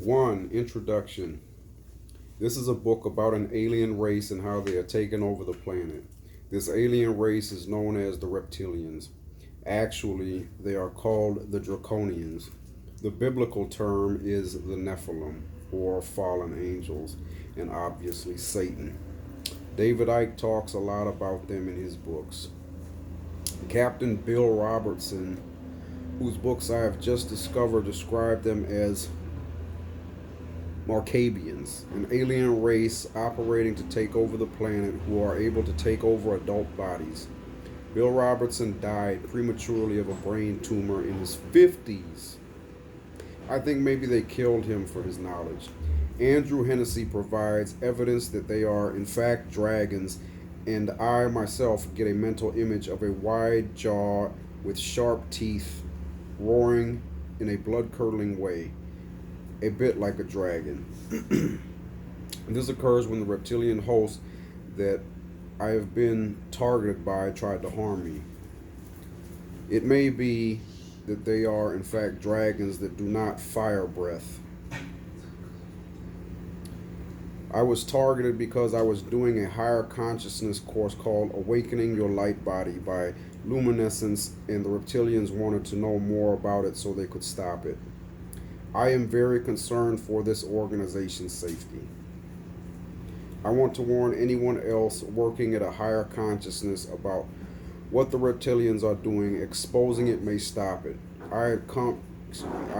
1. Introduction. This is a book about an alien race and how they are taking over the planet. This alien race is known as the reptilians. Actually, they are called the draconians. The biblical term is the Nephilim, or fallen angels, and obviously Satan. David Icke talks a lot about them in his books. Captain Bill Robertson, whose books I have just discovered, described them as Markabians, an alien race operating to take over the planet who are able to take over adult bodies. Bill Robertson died prematurely of a brain tumor in his 50s. I think maybe they killed him for his knowledge. Andrew Hennessy provides evidence that they are in fact dragons, and I myself get a mental image of a wide jaw with sharp teeth roaring in a blood-curdling way, a bit like a dragon. This occurs when the reptilian host that I have been targeted by tried to harm me. It may be that they are in fact dragons that do not fire breath. I was targeted because I was doing a higher consciousness course called Awakening Your Light Body by Luminescence, and the reptilians wanted to know more about it so they could stop it. I am very concerned for this organization's safety. I want to warn anyone else working at a higher consciousness about what the reptilians are doing. Exposing it may stop it. I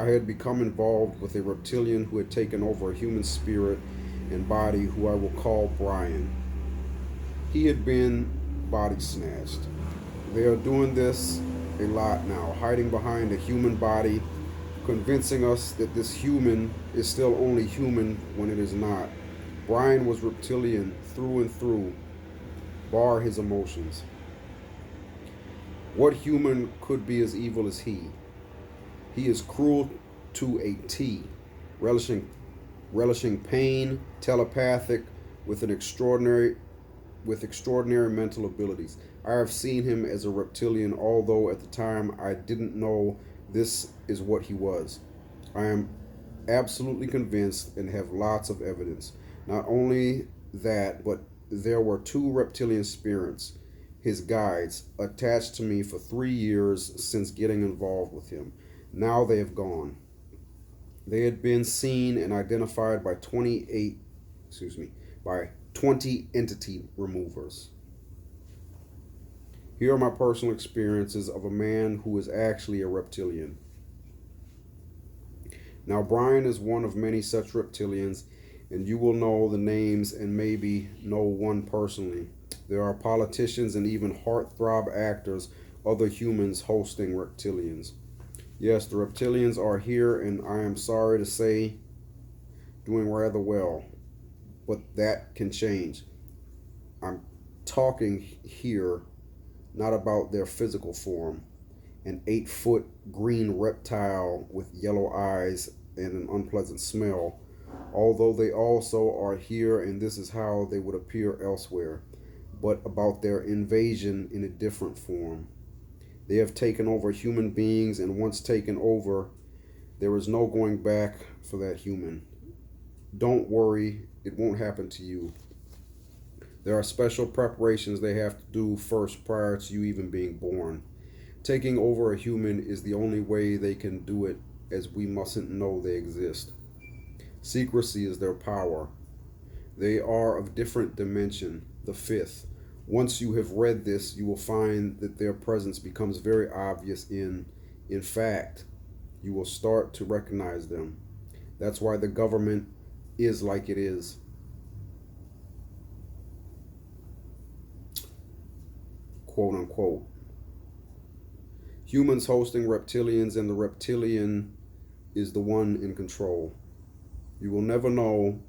had become involved with a reptilian who had taken over a human spirit and body, who I will call Brian. He had been body snatched. They are doing this a lot now, hiding behind a human body, convincing us that this human is still only human when it is not. Brian was reptilian through and through, bar his emotions. What human could be as evil as he? He is cruel to a T, relishing pain, telepathic, with extraordinary mental abilities. I have seen him as a reptilian, although at the time I didn't know this is what he was. I am absolutely convinced and have lots of evidence. Not only that, but there were 2 reptilian spirits, his guides, attached to me for 3 years since getting involved with him. Now they have gone. They had been seen and identified by 20 entity removers. Here are my personal experiences of a man who is actually a reptilian. Now, Brian is one of many such reptilians, and you will know the names and maybe know one personally. There are politicians and even heartthrob actors, other humans hosting reptilians. Yes, the reptilians are here, and I am sorry to say, doing rather well, but that can change. I'm talking here not about their physical form, an 8-foot green reptile with yellow eyes and an unpleasant smell, although they also are here and this is how they would appear elsewhere, but about their invasion in a different form. They have taken over human beings, and once taken over, there is no going back for that human. Don't worry, it won't happen to you. There are special preparations they have to do first prior to you even being born. Taking over a human is the only way they can do it, as we mustn't know they exist. Secrecy is their power. They are of different dimension, the 5th. Once you have read this, you will find that their presence becomes very obvious in fact, you will start to recognize them. That's why the government is like it is. Quote unquote. Humans hosting reptilians, and the reptilian is the one in control. You will never know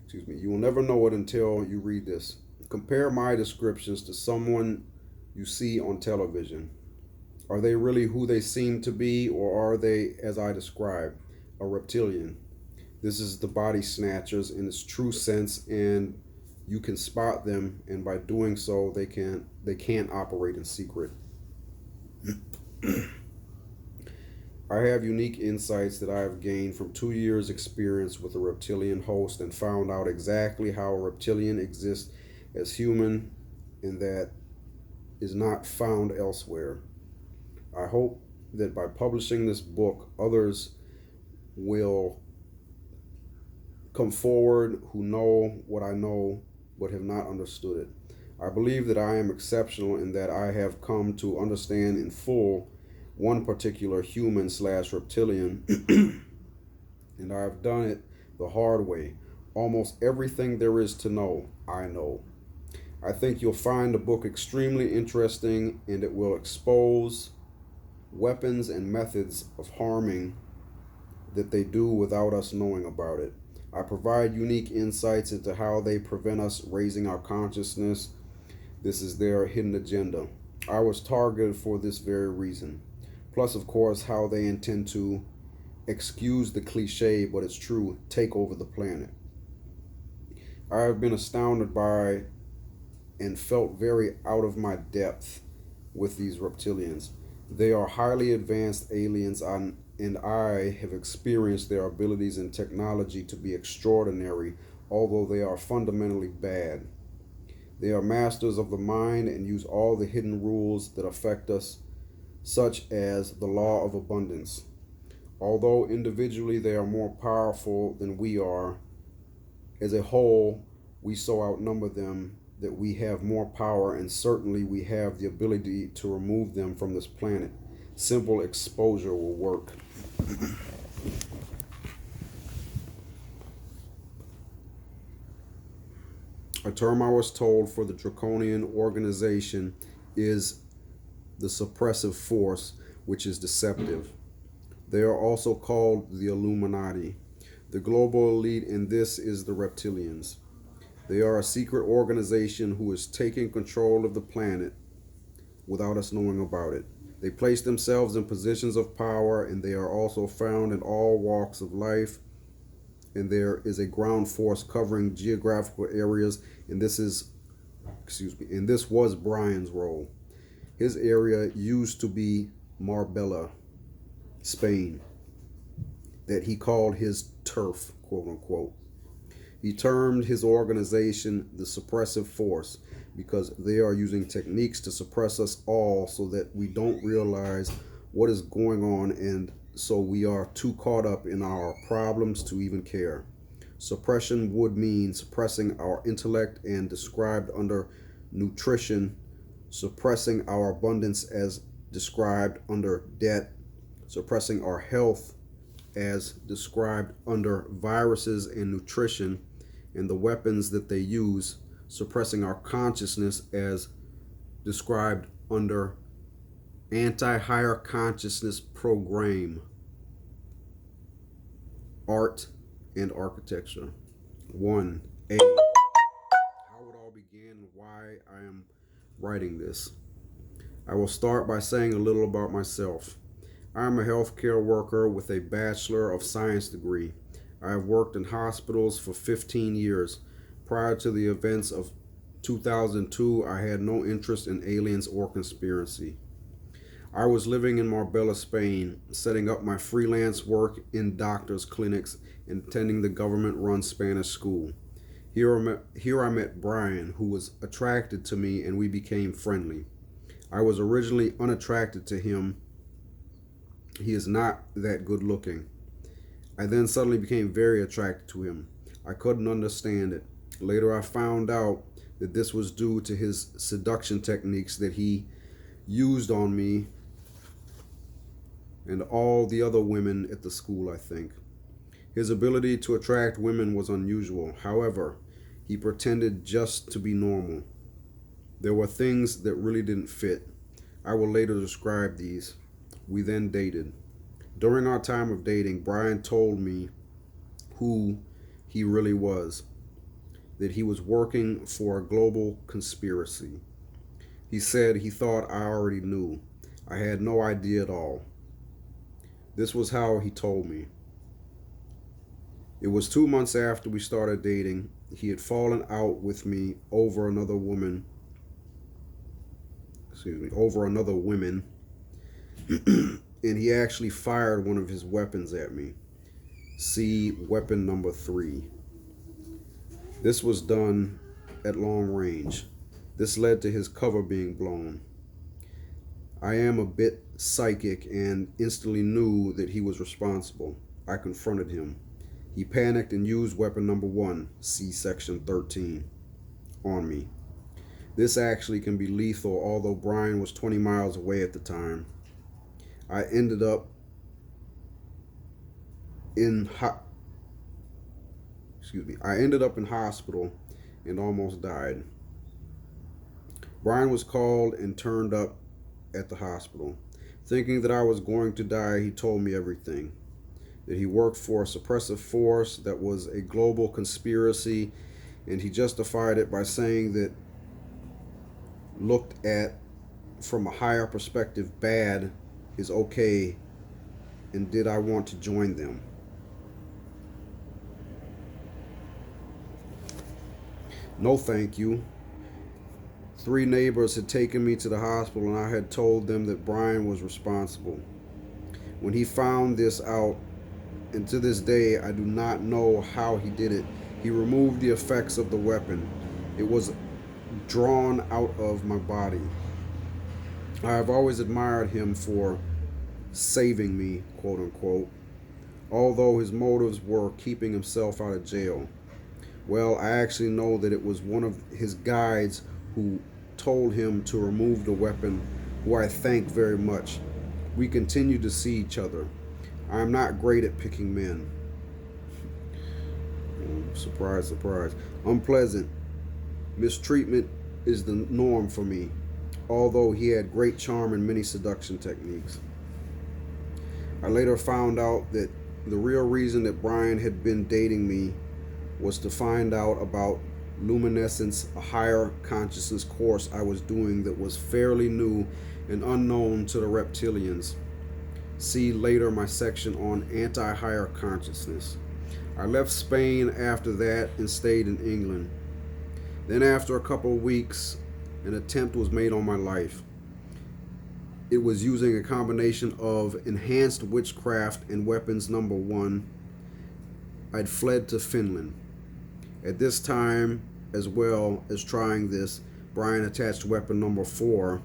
it until you read this. Compare my descriptions to someone you see on television. Are they really who they seem to be, or are they, as I described, a reptilian? This is the body snatchers in its true sense, and you can spot them, and by doing so, they can't operate in secret. I have unique insights that I have gained from 2 years' experience with a reptilian host and found out exactly how a reptilian exists as human and that is not found elsewhere. I hope that by publishing this book, others will come forward who know what I know but have not understood it. I believe that I am exceptional in that I have come to understand in full one particular human slash reptilian, and I have done it the hard way. Almost everything there is to know, I know. I think you'll find the book extremely interesting and it will expose weapons and methods of harming that they do without us knowing about it. I provide unique insights into how they prevent us raising our consciousness. This is their hidden agenda. I was targeted for this very reason. Plus, of course, how they intend to, excuse the cliche, but it's true, take over the planet. I have been astounded by and felt very out of my depth with these reptilians. They are highly advanced aliens, and I have experienced their abilities and technology to be extraordinary, although they are fundamentally bad. They are masters of the mind and use all the hidden rules that affect us, such as the law of abundance. Although individually they are more powerful than we are, as a whole, we so outnumber them that we have more power, and certainly we have the ability to remove them from this planet. Simple exposure will work. A term I was told for the draconian organization is the suppressive force, which is deceptive. They are also called the Illuminati. The global elite in this is the reptilians. They are a secret organization who is taking control of the planet without us knowing about it. They place themselves in positions of power, and they are also found in all walks of life. And there is a ground force covering geographical areas, and and this was Brian's role. His area used to be Marbella, Spain, that he called his turf, quote unquote. He termed his organization the suppressive force because they are using techniques to suppress us all so that we don't realize what is going on, and so we are too caught up in our problems to even care. Suppression would mean suppressing our intellect and described under nutrition, suppressing our abundance as described under debt, suppressing our health as described under viruses and nutrition, and the weapons that they use, suppressing our consciousness as described under anti-higher consciousness program, art and architecture. 1A. How it all began and why I am writing this. I will start by saying a little about myself. I am a healthcare worker with a Bachelor of Science degree. I have worked in hospitals for 15 years. Prior to the events of 2002, I had no interest in aliens or conspiracy. I was living in Marbella, Spain, setting up my freelance work in doctors' clinics and attending the government-run Spanish school. Here I met Brian, who was attracted to me, and we became friendly. I was originally unattracted to him. He is not that good looking. I then suddenly became very attracted to him. I couldn't understand it. Later I found out that this was due to his seduction techniques that he used on me and all the other women at the school, I think. His ability to attract women was unusual. However, he pretended just to be normal. There were things that really didn't fit. I will later describe these. We then dated. During our time of dating, Brian told me who he really was, that he was working for a global conspiracy. He said he thought I already knew. I had no idea at all. This was how he told me. It was 2 months after we started dating. He had fallen out with me over another woman. Over another woman. and he actually fired one of his weapons at me. See weapon number 3. This was done at long range. This led to his cover being blown. I am a bit psychic and instantly knew that he was responsible. I confronted him. He panicked and used weapon number 1, see section 13, on me. This actually can be lethal, although Brian was 20 miles away at the time. I ended up in hospital and almost died. Brian was called and turned up at the hospital. Thinking that I was going to die, he told me everything. That he worked for a suppressive force that was a global conspiracy, and he justified it by saying that looked at from a higher perspective, bad is okay, and did I want to join them? No, thank you. 3 neighbors had taken me to the hospital, and I had told them that Brian was responsible. When he found this out, and to this day, I do not know how he did it, he removed the effects of the weapon. It was drawn out of my body. I have always admired him for saving me, quote unquote, although his motives were keeping himself out of jail. Well, I actually know that it was one of his guides who told him to remove the weapon, who I thank very much. We continue to see each other. I am not great at picking men. Surprise, surprise. Unpleasant. Mistreatment is the norm for me, although he had great charm and many seduction techniques. I later found out that the real reason that Brian had been dating me was to find out about luminescence, a higher consciousness course I was doing that was fairly new and unknown to the reptilians. See later my section on anti-higher consciousness. I left Spain after that and stayed in England. Then after a couple of weeks, an attempt was made on my life. It was using a combination of enhanced witchcraft and weapons number 1. I'd fled to Finland. At this time, as well as trying this, Brian attached weapon number 4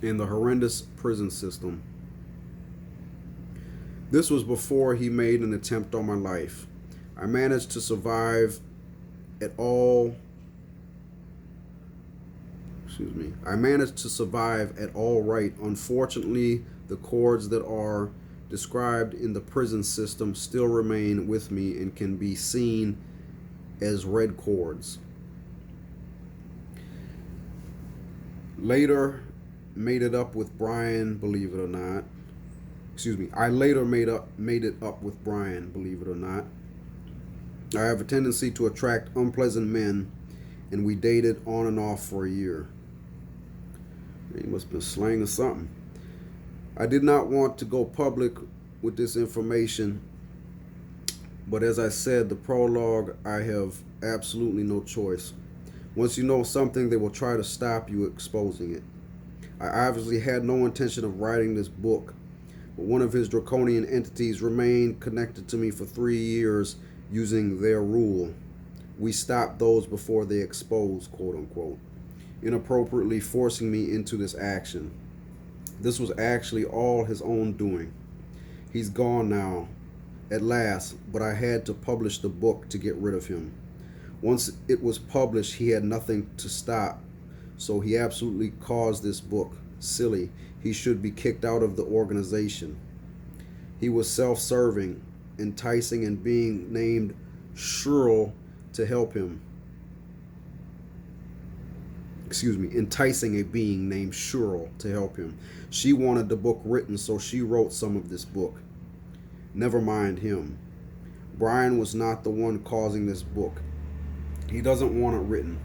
in the horrendous prison system. This was before he made an attempt on my life. I managed to survive at all right. Unfortunately, the cords that are described in the prison system still remain with me and can be seen as red cords. Later made it up with Brian, believe it or not. I later made it up with Brian, believe it or not. I have a tendency to attract unpleasant men, and we dated on and off for a year. He must have been slanging something. I did not want to go public with this information, but as I said, the prologue, I have absolutely no choice. Once you know something, they will try to stop you exposing it. I obviously had no intention of writing this book, but one of his draconian entities remained connected to me for 3 years using their rule. We stopped those before they exposed, quote unquote, inappropriately forcing me into this action. This was actually all his own doing. He's gone now, at last, but I had to publish the book to get rid of him. Once it was published, he had nothing to stop, so he absolutely caused this book. Silly. He should be kicked out of the organization. He was self-serving, enticing and being named Shirl to help him. Enticing a being named Shirl to help him. She wanted the book written, so she wrote some of this book. Never mind him. Brian was not the one causing this book. He doesn't want it written.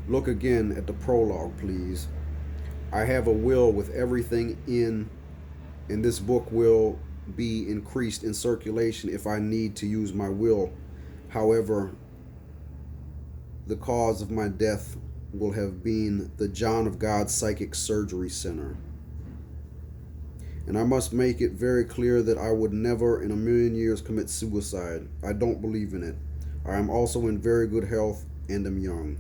Look again at the prologue, please. I have a will with everything in, and this book will be increased in circulation if I need to use my will. However, the cause of my death will have been the John of God Psychic Surgery Center. And I must make it very clear that I would never in a million years commit suicide. I don't believe in it. I am also in very good health and am young.